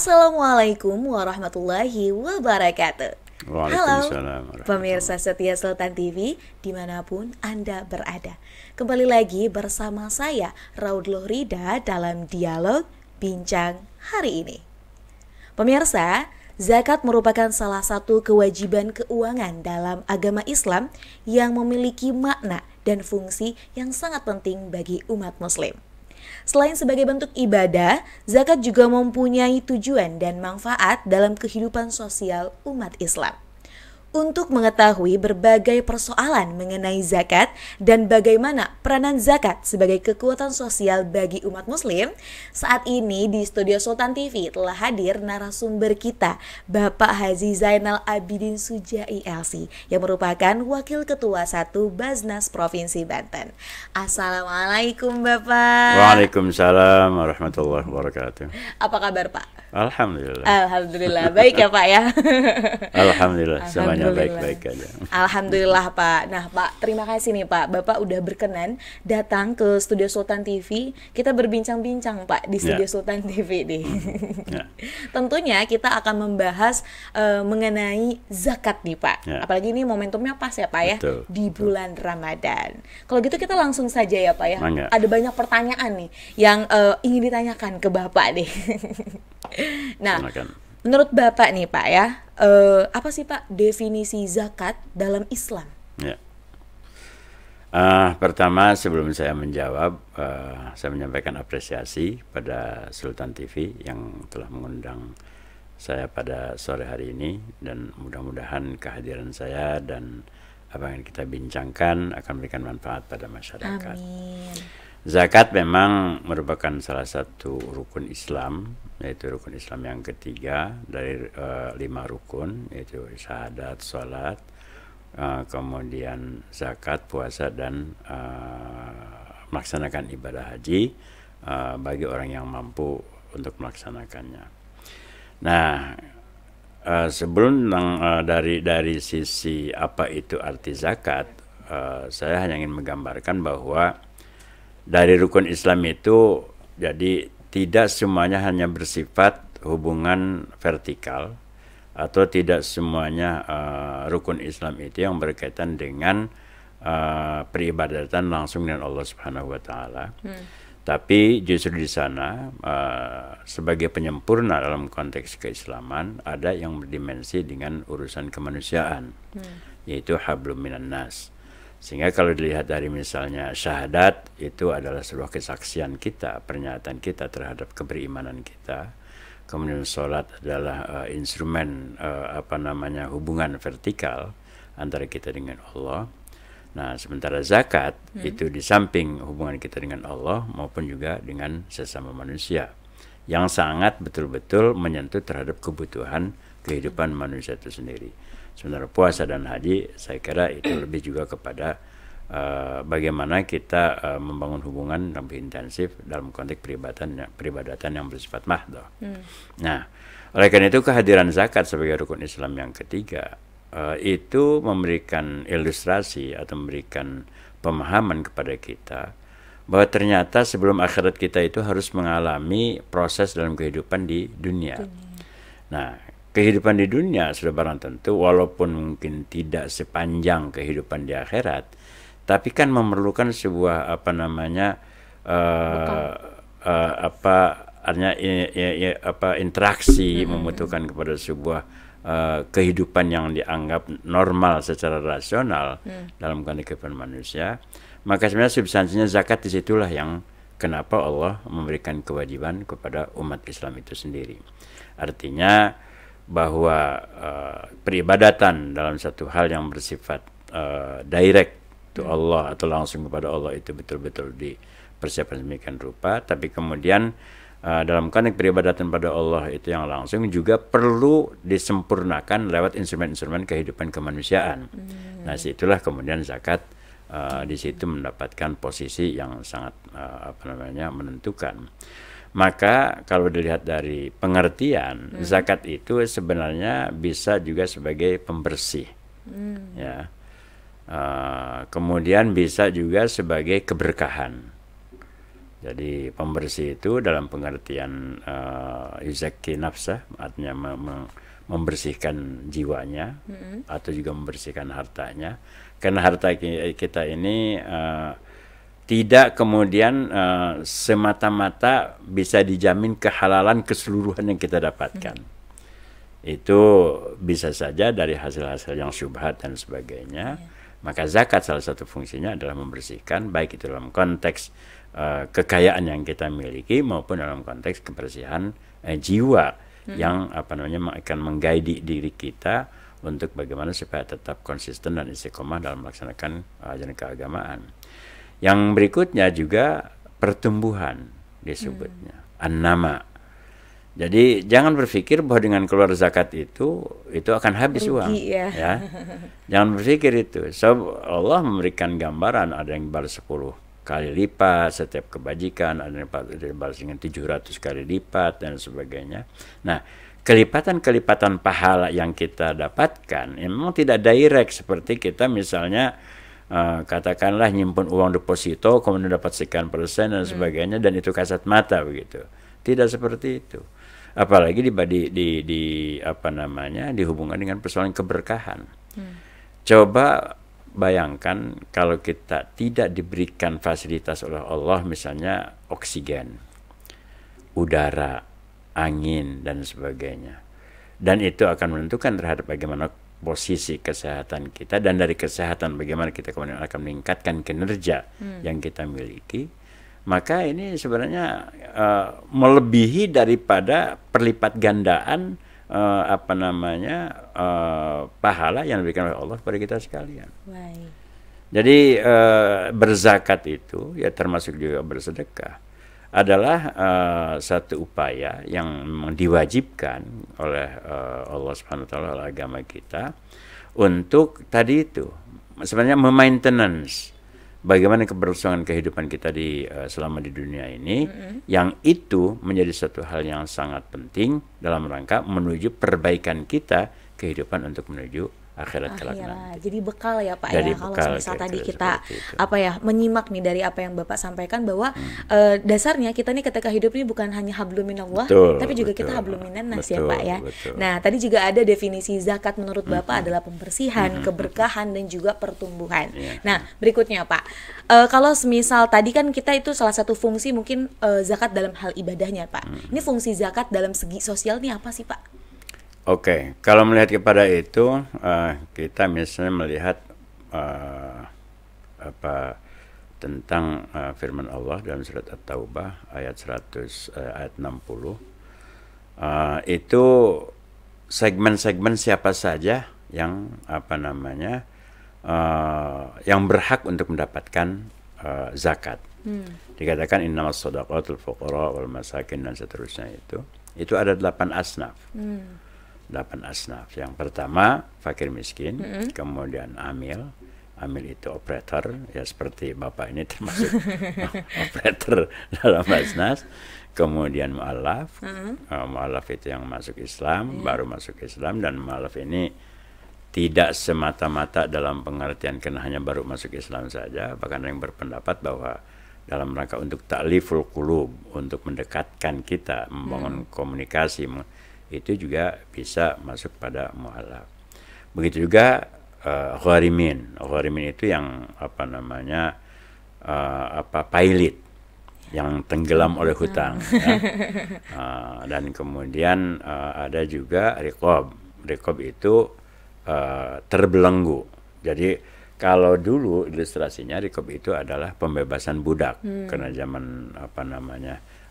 Assalamualaikum warahmatullahi wabarakatuh. Halo Waalaikumsalam pemirsa warahmatullahi. setia Sultan TV dimanapun Anda berada. Kembali lagi bersama saya Raudloh Rida dalam dialog bincang hari ini. Pemirsa, zakat merupakan salah satu kewajiban keuangan dalam agama Islam yang memiliki makna dan fungsi yang sangat penting bagi umat muslim. Selain sebagai bentuk ibadah, zakat juga mempunyai tujuan dan manfaat dalam kehidupan sosial umat Islam. Untuk mengetahui berbagai persoalan mengenai zakat dan bagaimana peranan zakat sebagai kekuatan sosial bagi umat muslim, saat ini di studio Sultan TV telah hadir narasumber kita, Bapak Haji Zainal Abidin Sujai LC, yang merupakan Wakil Ketua 1 Baznas Provinsi Banten. Assalamualaikum Bapak. Waalaikumsalam warahmatullahi wabarakatuh. Apa kabar Pak? Alhamdulillah. Alhamdulillah, baik ya Pak ya. Alhamdulillah, semuanya Alhamdulillah. baik-baik aja. Alhamdulillah Pak. Nah Pak, terima kasih nih Pak. Bapak udah berkenan datang ke studio Sultan TV. Kita berbincang-bincang Pak di studio Ya. Sultan TV nih. Ya. Tentunya kita akan membahas mengenai zakat nih Pak. Ya. Apalagi ini momentumnya pas ya Pak ya, Betul, di bulan Ramadan. Kalau gitu kita langsung saja ya Pak ya. Mangga. Ada banyak pertanyaan nih yang ingin ditanyakan ke Bapak nih. Nah, Silakan. menurut Bapak nih Pak ya, apa sih Pak definisi zakat dalam Islam? Ya. Pertama sebelum saya menjawab, saya menyampaikan apresiasi pada Sultan TV yang telah mengundang saya pada sore hari ini, dan mudah-mudahan kehadiran saya dan apa yang kita bincangkan akan memberikan manfaat pada masyarakat. Amin. Zakat memang merupakan salah satu rukun Islam, yaitu rukun Islam yang ketiga dari 5 rukun, yaitu syahadat, sholat, kemudian zakat, puasa, dan melaksanakan ibadah haji bagi orang yang mampu untuk melaksanakannya. Nah, sebelum dari sisi apa itu arti zakat, saya hanya ingin menggambarkan bahwa dari rukun Islam itu jadi tidak semuanya hanya bersifat hubungan vertikal, atau tidak semuanya rukun Islam itu yang berkaitan dengan peribadatan langsung dengan Allah Subhanahu wa taala. Tapi justru di sana sebagai penyempurna dalam konteks keislaman ada yang berdimensi dengan urusan kemanusiaan, yaitu hablum minan nas. Sehingga kalau dilihat dari misalnya syahadat, itu adalah sebuah kesaksian kita, pernyataan kita terhadap keberimanan kita. Kemudian sholat adalah instrumen hubungan vertikal antara kita dengan Allah. Nah, sementara zakat itu di samping hubungan kita dengan Allah maupun juga dengan sesama manusia, yang sangat betul-betul menyentuh terhadap kebutuhan kehidupan manusia itu sendiri. Sementara puasa dan haji, saya kira itu lebih juga kepada bagaimana kita membangun hubungan lebih intensif dalam konteks peribadatan yang bersifat mahdoh. Nah, oleh karena itu kehadiran zakat sebagai rukun Islam yang ketiga itu memberikan ilustrasi atau memberikan pemahaman kepada kita bahwa ternyata sebelum akhirat kita itu harus mengalami proses dalam kehidupan di dunia. Nah, kehidupan di dunia sudah barang tentu walaupun mungkin tidak sepanjang kehidupan di akhirat, tapi kan memerlukan sebuah interaksi, membutuhkan kepada sebuah kehidupan yang dianggap normal secara rasional dalam konteks kehidupan manusia. Maka sebenarnya substansinya zakat disitulah yang kenapa Allah memberikan kewajiban kepada umat Islam itu sendiri. Artinya bahwa peribadatan dalam satu hal yang bersifat direct to Allah atau langsung kepada Allah itu betul-betul dipersiapkan sedemikian rupa, tapi kemudian dalam konteks peribadatan pada Allah itu yang langsung juga perlu disempurnakan lewat instrumen-instrumen kehidupan kemanusiaan. Nah, situlah kemudian zakat di situ mendapatkan posisi yang sangat menentukan. Maka kalau dilihat dari pengertian, zakat itu sebenarnya bisa juga sebagai pembersih, ya. Kemudian bisa juga sebagai keberkahan. Jadi pembersih itu dalam pengertian yuzakki nafsah, artinya membersihkan jiwanya atau juga membersihkan hartanya. Karena harta kita ini tidak kemudian semata-mata bisa dijamin kehalalan keseluruhan yang kita dapatkan. Itu bisa saja dari hasil-hasil yang syubhat dan sebagainya. Maka zakat salah satu fungsinya adalah membersihkan, baik itu dalam konteks kekayaan yang kita miliki maupun dalam konteks kebersihan jiwa yang akan mengguide diri kita untuk bagaimana supaya tetap konsisten dan istiqomah dalam melaksanakan ajaran keagamaan. Yang berikutnya juga pertumbuhan disebutnya, an-nama. Jadi jangan berpikir bahwa dengan keluar zakat itu akan habis uang. Ya. Jangan berpikir itu. So, Allah memberikan gambaran, ada yang balas 10 kali lipat setiap kebajikan, ada yang balas dengan 700 kali lipat dan sebagainya. Nah, kelipatan-kelipatan pahala yang kita dapatkan memang tidak direct seperti kita misalnya katakanlah nyimpen uang deposito kemudian dapat sekian persen dan sebagainya dan itu kasat mata begitu. Tidak seperti itu. Apalagi dihubungkan dengan persoalan keberkahan. Coba bayangkan kalau kita tidak diberikan fasilitas oleh Allah, misalnya oksigen, udara, angin dan sebagainya. Dan itu akan menentukan terhadap bagaimana posisi kesehatan kita, dan dari kesehatan bagaimana kita kemudian akan meningkatkan kinerja yang kita miliki. Maka ini sebenarnya melebihi daripada perlipat gandaan pahala yang diberikan oleh Allah kepada kita sekalian. Baik. Jadi berzakat itu ya termasuk juga bersedekah adalah satu upaya yang diwajibkan oleh Allah Subhanahu wa taala, oleh agama kita, untuk tadi itu sebenarnya memaintenance bagaimana keberlangsungan kehidupan kita selama di dunia ini, yang itu menjadi satu hal yang sangat penting dalam rangka menuju perbaikan kita kehidupan untuk menuju akhirat kelak nanti. Jadi bekal ya Pak. Jadi ya, kalau misal tadi kita menyimak nih dari apa yang Bapak sampaikan bahwa dasarnya kita nih ketika hidup ini bukan hanya hablum minallah, tapi juga kita hablum minannas ya Pak ya. Nah, tadi juga ada definisi zakat menurut Bapak adalah pembersihan, keberkahan dan juga pertumbuhan. Nah, berikutnya Pak, kalau misal tadi kan kita itu salah satu fungsi mungkin zakat dalam hal ibadahnya Pak. Ini fungsi zakat dalam segi sosial nih apa sih Pak? Oke, kalau melihat kepada itu, kita misalnya melihat tentang firman Allah dalam surat At-Taubah ayat 60, itu segmen-segmen siapa saja yang yang berhak untuk mendapatkan zakat. Dikatakan innamas shadaqatul fuqara wal masakin dan seterusnya itu ada 8 asnaf. 8 asnaf. Yang pertama fakir miskin, kemudian amil itu operator, ya seperti Bapak ini termasuk operator dalam asnas. Kemudian mu'alaf, mu'alaf itu yang masuk Islam, baru masuk Islam, dan mu'alaf ini tidak semata-mata dalam pengertian karena hanya baru masuk Islam saja, bahkan yang berpendapat bahwa dalam rangka untuk ta'liful qulub, untuk mendekatkan kita, membangun komunikasi, itu juga bisa masuk pada mu'alaf. Begitu juga gharimin. Gharimin itu yang pilot yang tenggelam oleh hutang. Ya. Dan kemudian ada juga riqab. Riqab itu terbelenggu. Jadi kalau dulu ilustrasinya riqab itu adalah pembebasan budak, karena zaman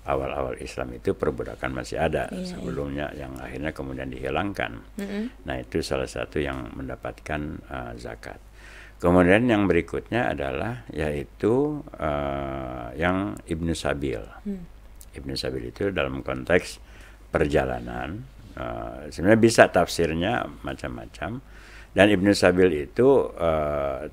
awal-awal Islam itu perbudakan masih ada sebelumnya, yang akhirnya kemudian dihilangkan. Nah, itu salah satu yang mendapatkan zakat. Kemudian yang berikutnya adalah yaitu yang Ibnu Sabil. Ibnu Sabil itu dalam konteks perjalanan, sebenarnya bisa tafsirnya macam-macam. Dan Ibnu Sabil itu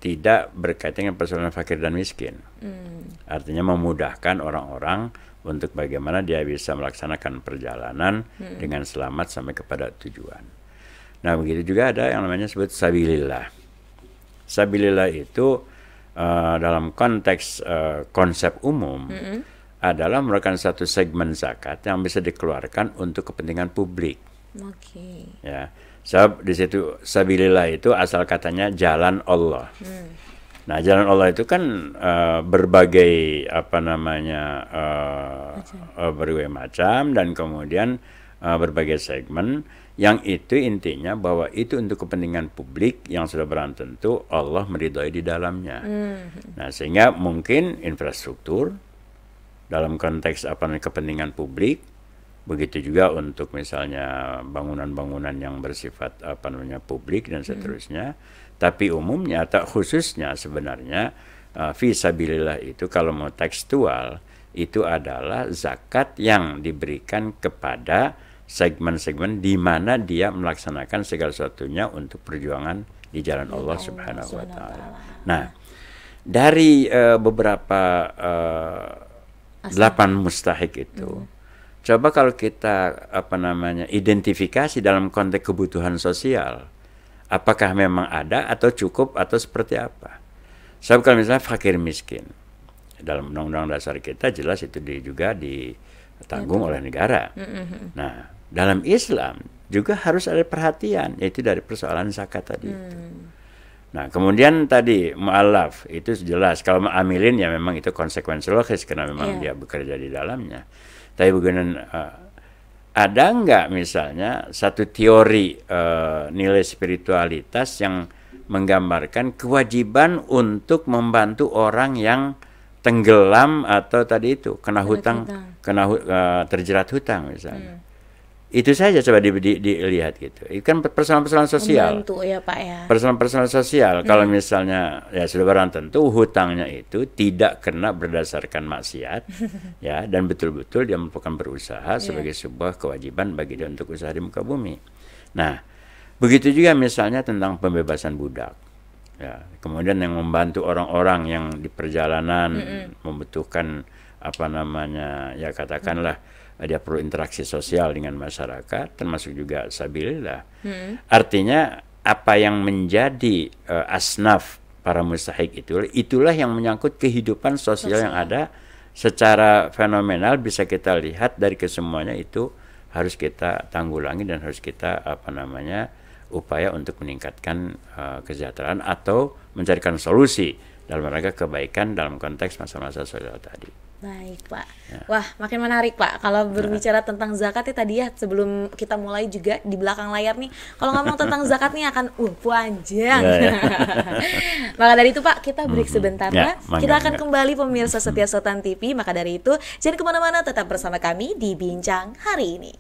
tidak berkaitan dengan persoalan fakir dan miskin. Artinya memudahkan orang-orang untuk bagaimana dia bisa melaksanakan perjalanan dengan selamat sampai kepada tujuan. Nah, begitu juga ada yang namanya sebut sabilillah. Sabilillah itu dalam konteks konsep umum adalah merupakan satu segmen zakat yang bisa dikeluarkan untuk kepentingan publik. Oke. Ya, sebab di situ sabilillah itu asal katanya jalan Allah. Nah, jalan Allah itu kan berbagai apa namanya berbagai macam dan kemudian berbagai segmen yang itu intinya bahwa itu untuk kepentingan publik yang sudah barang tentu Allah meridhai di dalamnya. Nah, sehingga mungkin infrastruktur dalam konteks apa namanya kepentingan publik, begitu juga untuk misalnya bangunan-bangunan yang bersifat apa namanya publik dan seterusnya. Tapi umumnya atau khususnya sebenarnya fi sabilillah itu kalau mau tekstual itu adalah zakat yang diberikan kepada segmen-segmen di mana dia melaksanakan segala sesuatunya untuk perjuangan di jalan Allah Subhanahu wa taala. Nah, dari beberapa 8 mustahik itu coba kalau kita apa namanya identifikasi dalam konteks kebutuhan sosial, apakah memang ada atau cukup atau seperti apa? Sebab kalau misalnya fakir miskin dalam undang-undang dasar kita jelas itu juga ditanggung oleh negara. Nah, dalam Islam juga harus ada perhatian, yaitu dari persoalan zakat tadi itu. Nah, kemudian tadi mu'allaf itu jelas kalau amilin ya memang itu konsekuensi logis karena memang dia bekerja di dalamnya. Tapi bagaimana ada nggak misalnya satu teori nilai spiritualitas yang menggambarkan kewajiban untuk membantu orang yang tenggelam atau tadi itu kena hutang, terjerat hutang misalnya. Itu saja coba dilihat gitu. Itu kan persoalan-persoalan sosial. Membantu ya Pak ya. Persoalan-persoalan sosial. Kalau misalnya ya sudah barang tentu hutangnya itu tidak kena berdasarkan maksiat ya dan betul-betul dia merupakan berusaha sebagai sebuah kewajiban bagi dia untuk usaha di muka bumi. Nah, begitu juga misalnya tentang pembebasan budak. Ya, kemudian yang membantu orang-orang yang di perjalanan membutuhkan apa namanya ya katakanlah dia perlu interaksi sosial dengan masyarakat, termasuk juga sabilillah. Artinya apa yang menjadi asnaf para mustahik itulah yang menyangkut kehidupan sosial yang ada secara fenomenal bisa kita lihat dari kesemuanya itu harus kita tanggulangi dan harus kita apa namanya upaya untuk meningkatkan kesejahteraan atau mencarikan solusi dalam rangka kebaikan dalam konteks masa-masa sosial tadi. Baik Pak, wah makin menarik Pak kalau berbicara tentang zakat ya tadi ya sebelum kita mulai juga di belakang layar nih kalau ngomong tentang zakat nih akan panjang. Maka dari itu Pak kita break sebentar Pak, kita akan kembali pemirsa setia Sultan TV. Maka dari itu jangan kemana-mana, tetap bersama kami di Bincang Hari Ini.